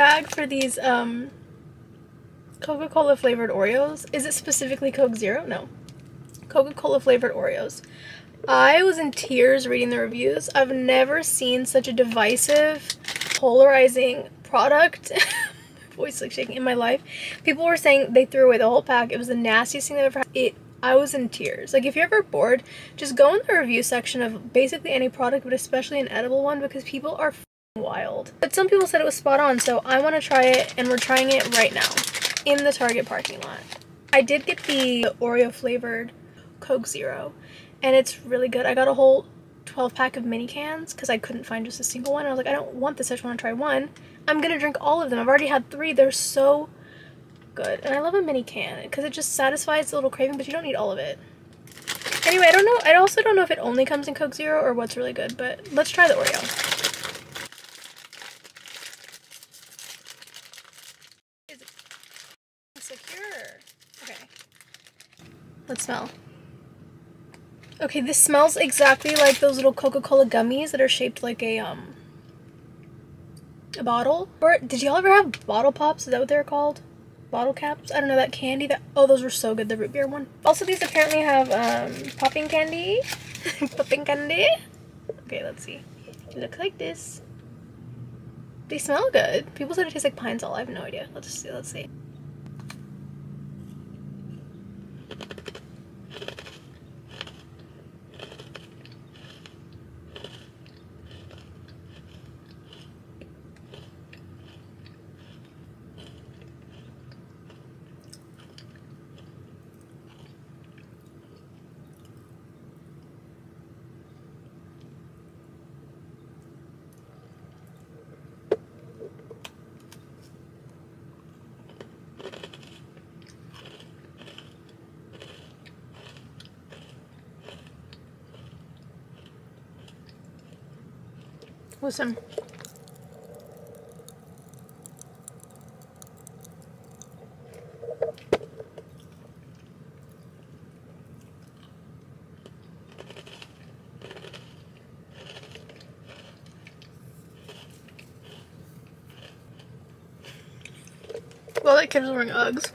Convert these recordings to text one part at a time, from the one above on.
bag for these Coca-Cola flavored Oreos. Is it specifically Coke Zero? No. Coca-Cola flavored Oreos. I was in tears reading the reviews. I've never seen such a divisive, polarizing product. My voice like shaking in my life. People were saying they threw away the whole pack. It was the nastiest thing they've ever had. I was in tears. Like, if you're ever bored, just go in the review section of basically any product, but especially an edible one, because people are wild. But some people said it was spot on, so I want to try it, and we're trying it right now in the Target parking lot. I did get the Oreo flavored Coke Zero, and it's really good. I got a whole 12 pack of mini cans because I couldn't find just a single one. I was like, I don't want this, I just want to try one. I'm gonna drink all of them. I've already had 3. They're so good, and I love a mini can because it just satisfies the little craving, but you don't need all of it. Anyway, I don't know. I also don't know if it only comes in Coke Zero or what's really good, but let's try the Oreo. Secure. Okay. Let's smell. Okay, this smells exactly like those little Coca-Cola gummies that are shaped like a bottle. Or did y'all ever have bottle pops? Is that what they're called? Bottle caps? I don't know, that candy that, oh, those were so good, the root beer one. Also, these apparently have popping candy. Popping candy. Okay, let's see. It looks like this. They smell good. People said it tastes like Pine Sol. I have no idea. Let's see. Let's see. Listen. Well, that kid's wearing Uggs.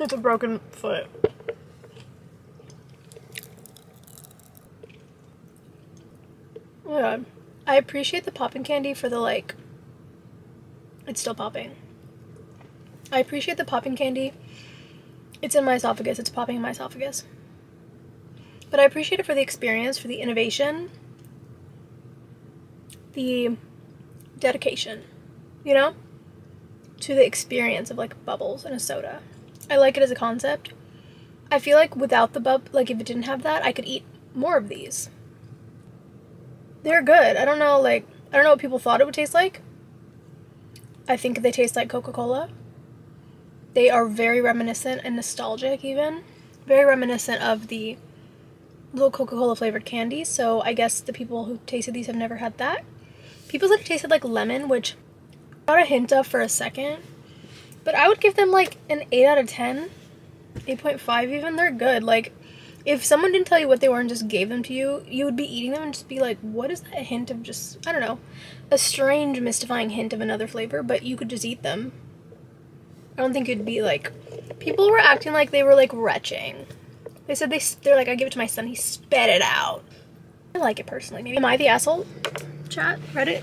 It's a broken foot. Oh my god. I appreciate the popping candy for the, like, it's still popping. I appreciate the popping candy. It's in my esophagus. It's popping in my esophagus. But I appreciate it for the experience, for the innovation, the dedication, you know, to the experience of, like, bubbles in a soda. I like it as a concept. I feel like without the like, if it didn't have that, I could eat more of these. They're good. I don't know, like, I don't know what people thought it would taste like. I think they taste like Coca-Cola. They are very reminiscent and nostalgic even. Very reminiscent of the little Coca-Cola flavored candy, so I guess the people who tasted these have never had that. People said it tasted like lemon, which I got a hint of for a second. But I would give them like an 8 out of 10. 8.5 even. They're good. Like, if someone didn't tell you what they were and just gave them to you, you would be eating them and just be like, what is that hint of just, I don't know, a strange, mystifying hint of another flavor, but you could just eat them. I don't think it'd be like, people were acting like they were like retching. They said they're like, I give it to my son, he spat it out. I like it personally. Maybe am I the asshole? Chat, Reddit?